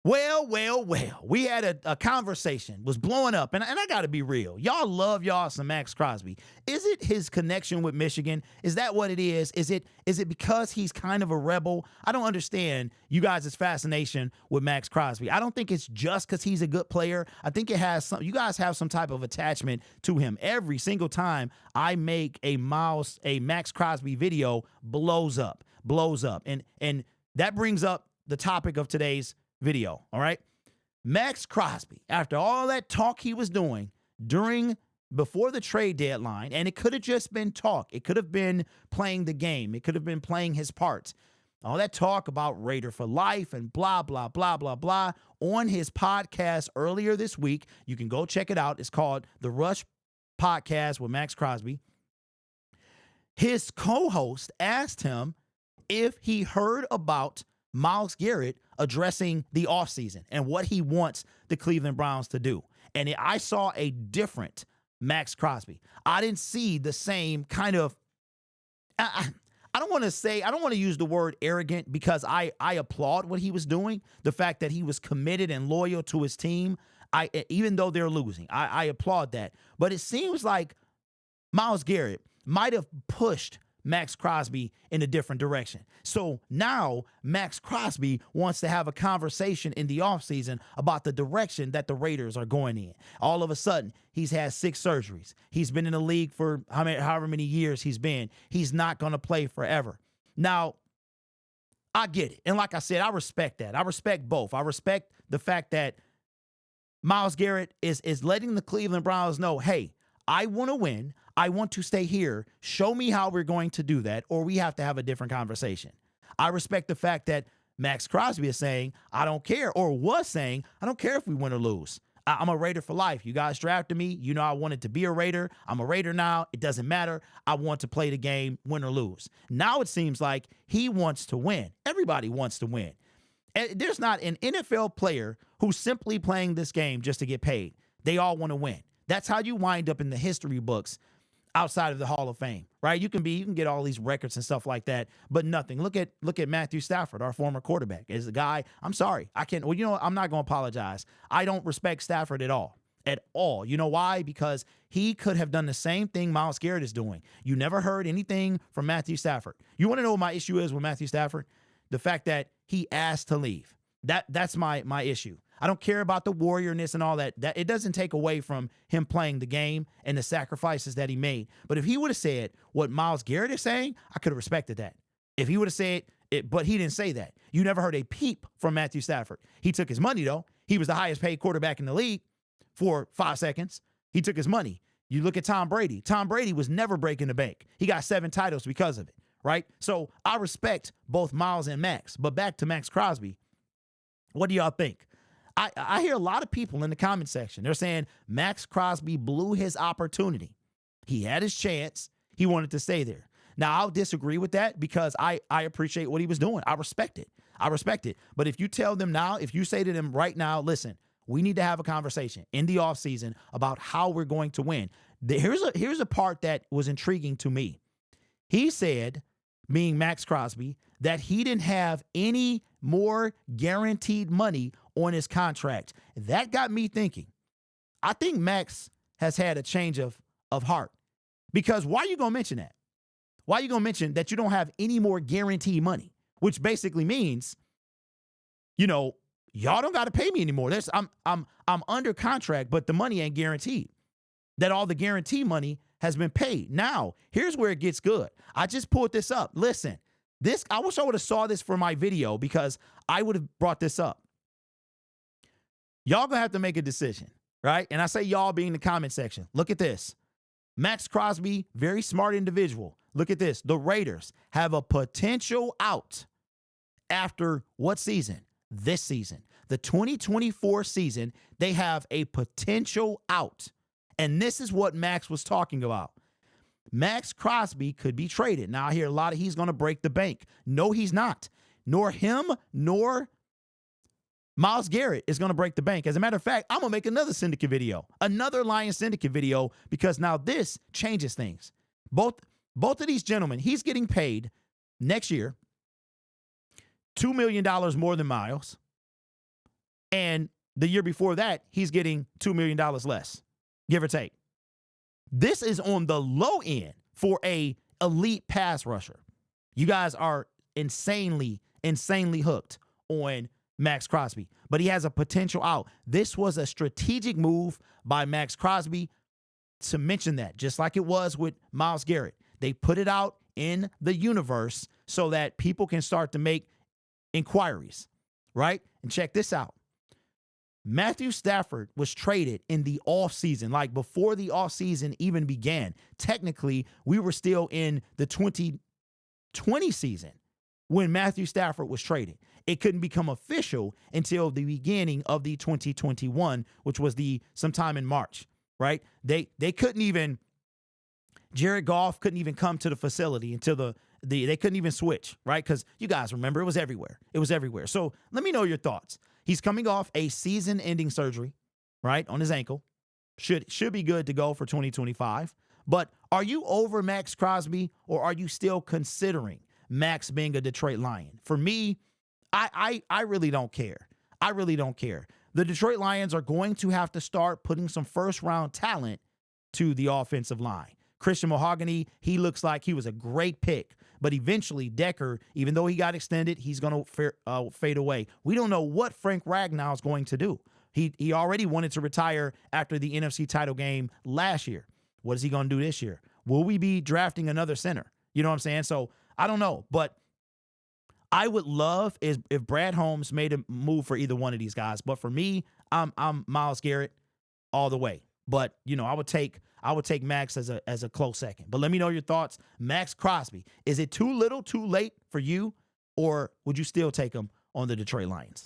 Well. We had a conversation, was blowing up, and I got to be real. Y'all love y'all some Maxx Crosby. Is it his connection with Michigan? Is that what it is? Is it because he's kind of a rebel? I don't understand you guys' fascination with Maxx Crosby. I don't think it's just because he's a good player. I think it has some. You guys have some type of attachment to him. Every single time I make a Maxx Crosby video, blows up, and that brings up the topic of today's video. All right. Maxx Crosby, after all that talk he was doing before the trade deadline, and it could have just been talk. It could have been playing the game. It could have been playing his parts. All that talk about Raider for life and blah, blah, blah, blah, blah on his podcast earlier this week. You can go check it out. It's called The Rush Podcast with Maxx Crosby. His co-host asked him if he heard about Myles Garrett addressing the offseason and what he wants the Cleveland Browns to do. And I saw a different Maxx Crosby. I didn't see the same kind of, I don't want to use the word arrogant, because I applaud what he was doing. The fact that he was committed and loyal to his team, even though they're losing, I applaud that. But it seems like Myles Garrett might have pushed Maxx Crosby in a different direction. So now Maxx Crosby wants to have a conversation in the offseason about the direction that the Raiders are going in. All of a sudden, he's had 6 surgeries. He's been in the league for however many years he's been. He's not going to play forever. Now, I get it. And like I said, I respect that. I respect both. I respect the fact that Myles Garrett is letting the Cleveland Browns know, hey, I want to win. I want to stay here. Show me how we're going to do that, or we have to have a different conversation. I respect the fact that Maxx Crosby is saying, I don't care, or was saying, I don't care if we win or lose. I'm a Raider for life. You guys drafted me. You know I wanted to be a Raider. I'm a Raider now. It doesn't matter. I want to play the game, win or lose. Now it seems like he wants to win. Everybody wants to win. And there's not an NFL player who's simply playing this game just to get paid. They all want to win. That's how you wind up in the history books outside of the Hall of Fame, right? You can get all these records and stuff like that, but nothing. Look at Matthew Stafford, our former quarterback. Is a guy, I'm sorry, I'm not going to apologize. I don't respect Stafford at all. At all. You know why? Because he could have done the same thing Myles Garrett is doing. You never heard anything from Matthew Stafford. You want to know what my issue is with Matthew Stafford? The fact that he asked to leave. That's my issue. I don't care about the warriorness and all that. That it doesn't take away from him playing the game and the sacrifices that he made. But if he would have said what Myles Garrett is saying, I could have respected that. If he would have said it, but he didn't say that. You never heard a peep from Matthew Stafford. He took his money, though. He was the highest paid quarterback in the league for 5 seconds. He took his money. You look at Tom Brady. Tom Brady was never breaking the bank. He got 7 titles because of it, right? So I respect both Myles and Max. But back to Maxx Crosby. What do y'all think? I hear a lot of people in the comment section. They're saying Maxx Crosby blew his opportunity. He had his chance. He wanted to stay there. Now, I'll disagree with that because I appreciate what he was doing. I respect it. But if you tell them now, if you say to them right now, listen, we need to have a conversation in the offseason about how we're going to win. Here's a part that was intriguing to me. He said, being Maxx Crosby, that he didn't have any more guaranteed money on his contract. That got me thinking. I think Max has had a change of heart. Because why are you going to mention that? Why are you going to mention that you don't have any more guaranteed money? Which basically means, y'all don't got to pay me anymore. I'm under contract, but the money ain't guaranteed. That all the guarantee money has been paid. Now, here's where it gets good. I just pulled this up. Listen, I wish I would have saw this for my video because I would have brought this up. Y'all gonna have to make a decision, right? And I say y'all being the comment section. Look at this. Maxx Crosby, very smart individual. Look at this. The Raiders have a potential out after what season? This season. The 2024 season, they have a potential out. And this is what Max was talking about. Maxx Crosby could be traded. Now, I hear a lot of he's going to break the bank. No, he's not. Nor him, nor Myles Garrett is going to break the bank. As a matter of fact, I'm going to make another Syndicate video, another Lions Syndicate video, because now this changes things. Both of these gentlemen, he's getting paid next year $2 million more than Myles. And the year before that, he's getting $2 million less, give or take. This is on the low end for a elite pass rusher. You guys are insanely hooked on Maxx Crosby, but he has a potential out. This was a strategic move by Maxx Crosby to mention that, just like it was with Myles Garrett. They put it out in the universe so that people can start to make inquiries, right? And check this out. Matthew Stafford was traded in the offseason, like before the offseason even began. Technically, we were still in the 2020 season when Matthew Stafford was traded. It couldn't become official until the beginning of the 2021, which was sometime in March, right? They couldn't even, Jared Goff couldn't even come to the facility until they couldn't even switch, right? Because you guys remember, it was everywhere. It was everywhere. So let me know your thoughts. He's coming off a season-ending surgery, right, on his ankle. Should be good to go for 2025. But are you over Maxx Crosby, or are you still considering Max being a Detroit Lion? For me, I really don't care. I really don't care. The Detroit Lions are going to have to start putting some first-round talent to the offensive line. Christian Mahogany, he looks like he was a great pick. But eventually, Decker, even though he got extended, he's going to fade away. We don't know what Frank Ragnow is going to do. He already wanted to retire after the NFC title game last year. What is he going to do this year? Will we be drafting another center? You know what I'm saying? So I don't know. But I would love if Brad Holmes made a move for either one of these guys. But for me, I'm Myles Garrett all the way. But, you know, I would take Max as a close second. But let me know your thoughts. Maxx Crosby, is it too little, too late for you, or would you still take him on the Detroit Lions?